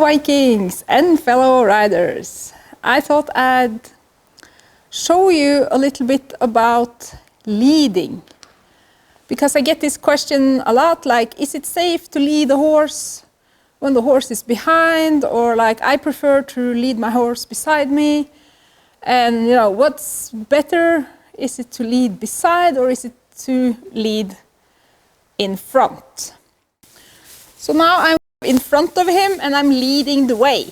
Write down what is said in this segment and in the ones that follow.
Vikings and fellow riders. I thought I'd show you a little bit about leading. Because I get this question a lot, like, is it safe to lead a horse when the horse is behind? Or like, I prefer to lead my horse beside me. And you know, what's better? Is it to lead beside or is it to lead in front? So now I'm in front of him and I'm leading the way,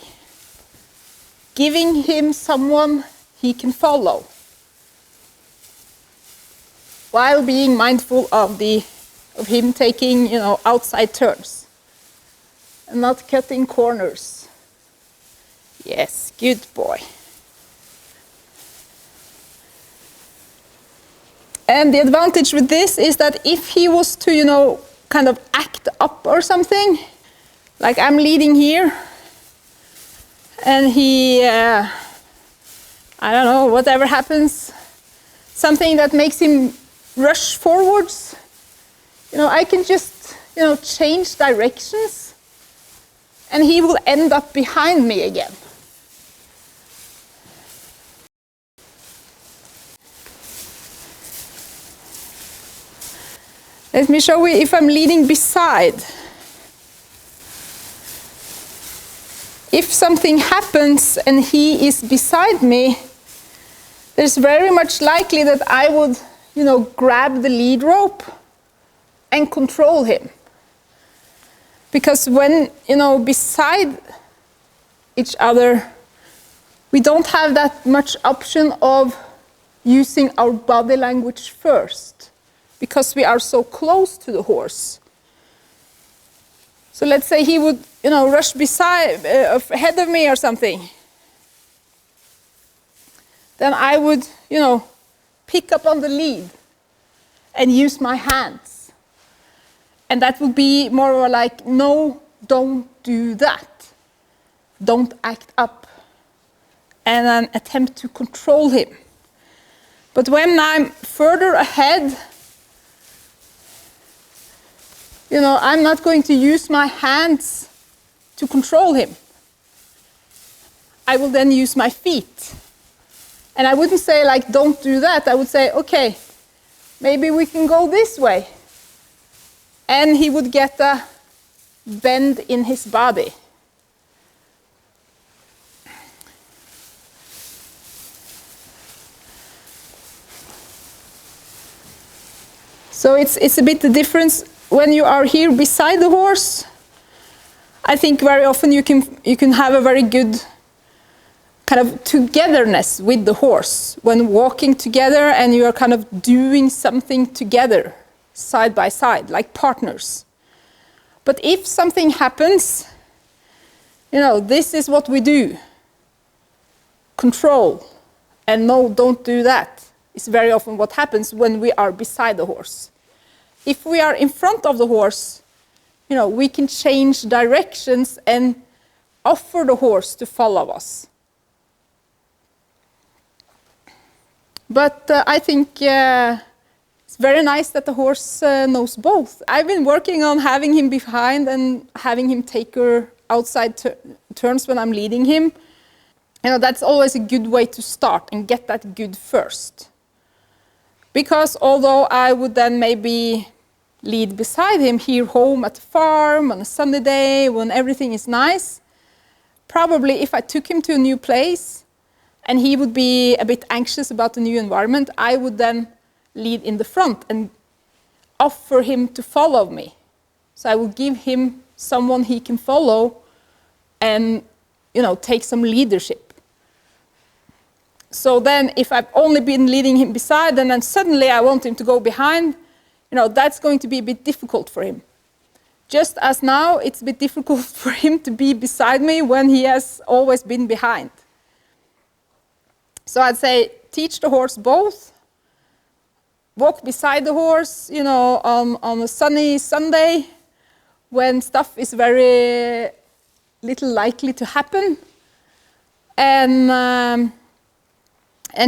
giving him someone he can follow, while being mindful of him taking, you know, outside turns and not cutting corners. Yes, good boy. And the advantage with this is that if he was to, you know, kind of act up or something, like I'm leading here, and he, I don't know, whatever happens, something that makes him rush forwards, you know, I can just, you know, change directions, and he will end up behind me again. Let me show you if I'm leading beside. If something happens and he is beside me, there's very much likely that I would, you know, grab the lead rope and control him. Because when, you know, beside each other, we don't have that much option of using our body language first, because we are so close to the horse. So let's say he would, you know, rush beside, ahead of me or something. Then I would, you know, pick up on the lead and use my hands. And that would be more like, no, don't do that. Don't act up. And an attempt to control him. But when I'm further ahead, you know, I'm not going to use my hands to control him. I will then use my feet. And I wouldn't say, like, don't do that. I would say, okay, maybe we can go this way. And he would get a bend in his body. So it's a bit the difference. When you are here beside the horse, I think very often you can have a very good kind of togetherness with the horse when walking together, and you are kind of doing something together, side by side, like partners. But if something happens, you know, this is what we do. Control, and no, don't do that, is very often what happens when we are beside the horse. If we are in front of the horse, you know, we can change directions and offer the horse to follow us. But I think it's very nice that the horse knows both. I've been working on having him behind and having him take her outside turns when I'm leading him. You know, that's always a good way to start and get that good first. Because although I would then maybe lead beside him here home at the farm on a sunny day when everything is nice, probably if I took him to a new place and he would be a bit anxious about the new environment, I would then lead in the front and offer him to follow me. So I would give him someone he can follow and, you know, take some leadership. So then if I've only been leading him beside and then suddenly I want him to go behind, you know, that's going to be a bit difficult for him. Just as now, it's a bit difficult for him to be beside me when he has always been behind. So I'd say, teach the horse both. Walk beside the horse, you know, on a sunny Sunday when stuff is very little likely to happen. And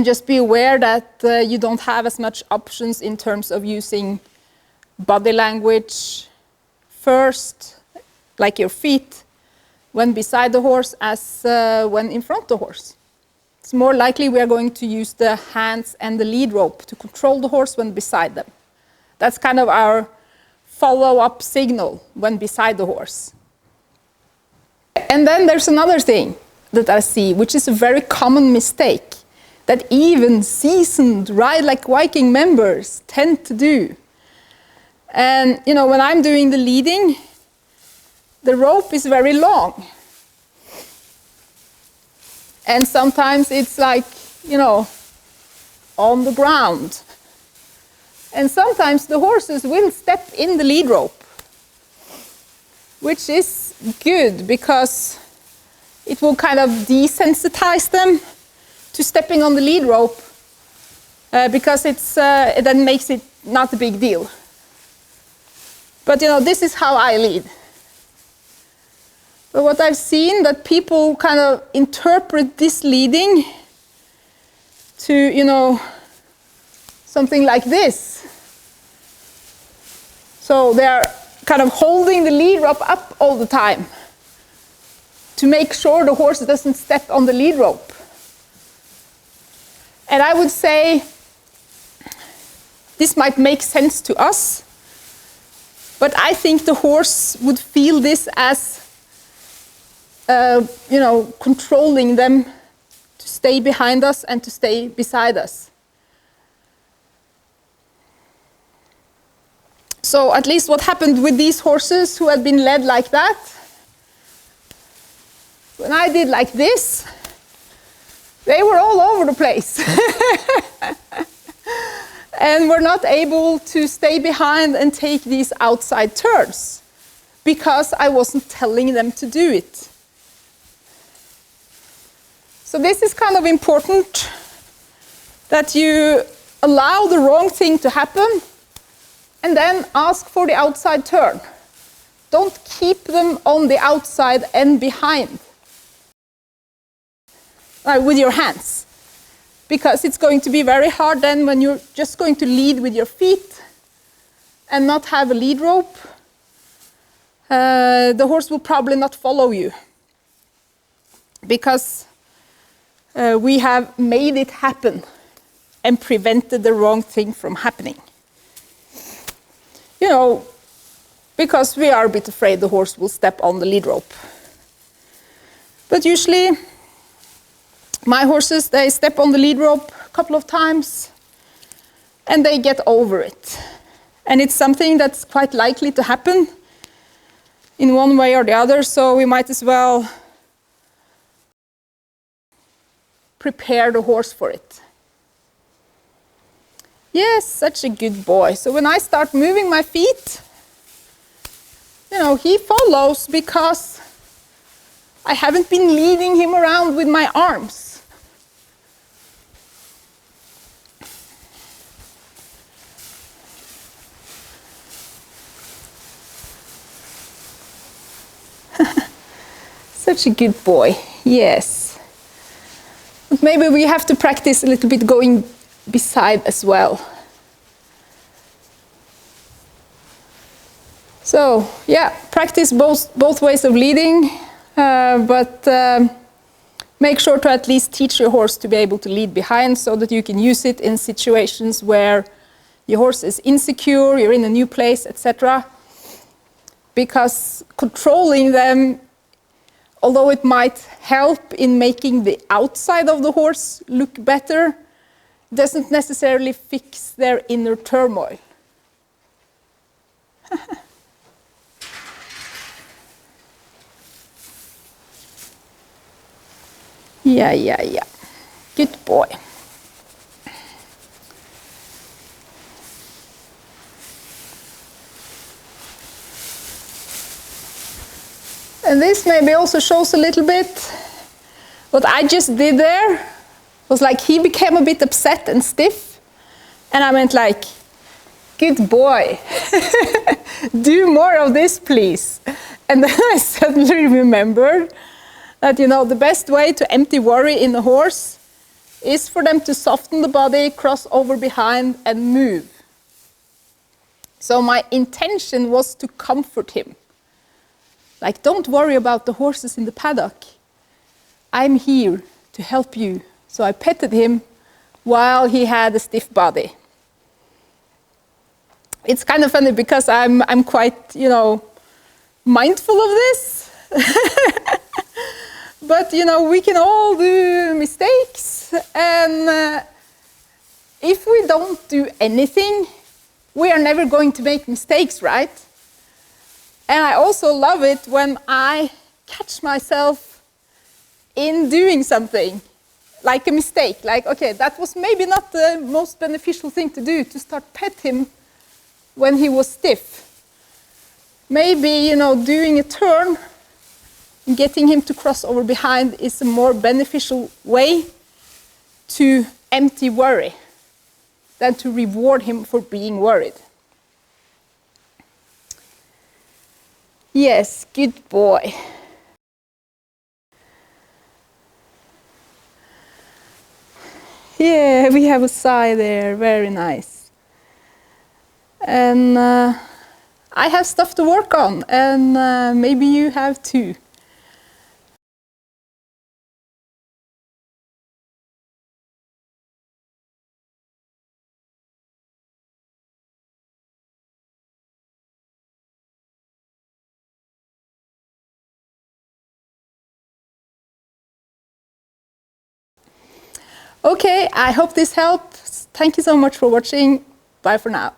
just be aware that you don't have as much options in terms of using body language first, like your feet, when beside the horse as when in front of the horse. It's more likely we are going to use the hands and the lead rope to control the horse when beside them. That's kind of our follow-up signal when beside the horse. And then there's another thing that I see, which is a very common mistake that even seasoned Ride Like Viking members tend to do. And you know, when I'm doing the leading, the rope is very long. And sometimes it's like, you know, on the ground. And sometimes the horses will step in the lead rope, which is good because it will kind of desensitize them to stepping on the lead rope because it then makes it not a big deal. But you know, this is how I lead. But what I've seen that people kind of interpret this leading to, you know, something like this. So they're kind of holding the lead rope up all the time to make sure the horse doesn't step on the lead rope. And I would say this might make sense to us, but I think the horse would feel this as you know, controlling them to stay behind us and to stay beside us. So at least what happened with these horses who had been led like that, when I did like this, they were all over the place. And were not able to stay behind and take these outside turns because I wasn't telling them to do it. So this is kind of important, that you allow the wrong thing to happen and then ask for the outside turn. Don't keep them on the outside and behind with your hands, because it's going to be very hard then when you're just going to lead with your feet and not have a lead rope. The horse will probably not follow you because we have made it happen and prevented the wrong thing from happening. You know, because we are a bit afraid the horse will step on the lead rope. But usually, my horses, they step on the lead rope a couple of times and they get over it. And it's something that's quite likely to happen in one way or the other, so we might as well prepare the horse for it. Yes, such a good boy. So when I start moving my feet, you know, he follows because I haven't been leading him around with my arms. Such a good boy, yes. But maybe we have to practice a little bit going beside as well. So, yeah, practice both ways of leading, but make sure to at least teach your horse to be able to lead behind so that you can use it in situations where your horse is insecure, you're in a new place, etc. Because controlling them, although it might help in making the outside of the horse look better, doesn't necessarily fix their inner turmoil. Yeah. Good boy. And this maybe also shows a little bit what I just did there. Was like he became a bit upset and stiff, and I went like, good boy, do more of this please. And then I suddenly remembered that, you know, the best way to empty worry in a horse is for them to soften the body, cross over behind and move. So my intention was to comfort him. Like, don't worry about the horses in the paddock. I'm here to help you. So I petted him while he had a stiff body. It's kind of funny because I'm quite, mindful of this. But, we can all do mistakes. And if we don't do anything, we are never going to make mistakes, right? And I also love it when I catch myself in doing something, like a mistake. Like, okay, that was maybe not the most beneficial thing to do, to start pet him when he was stiff. Maybe, doing a turn and getting him to cross over behind is a more beneficial way to empty worry than to reward him for being worried. Yes, good boy. Yeah, we have a sigh there, very nice. And I have stuff to work on, and maybe you have too. Okay, I hope this helps. Thank you so much for watching. Bye for now.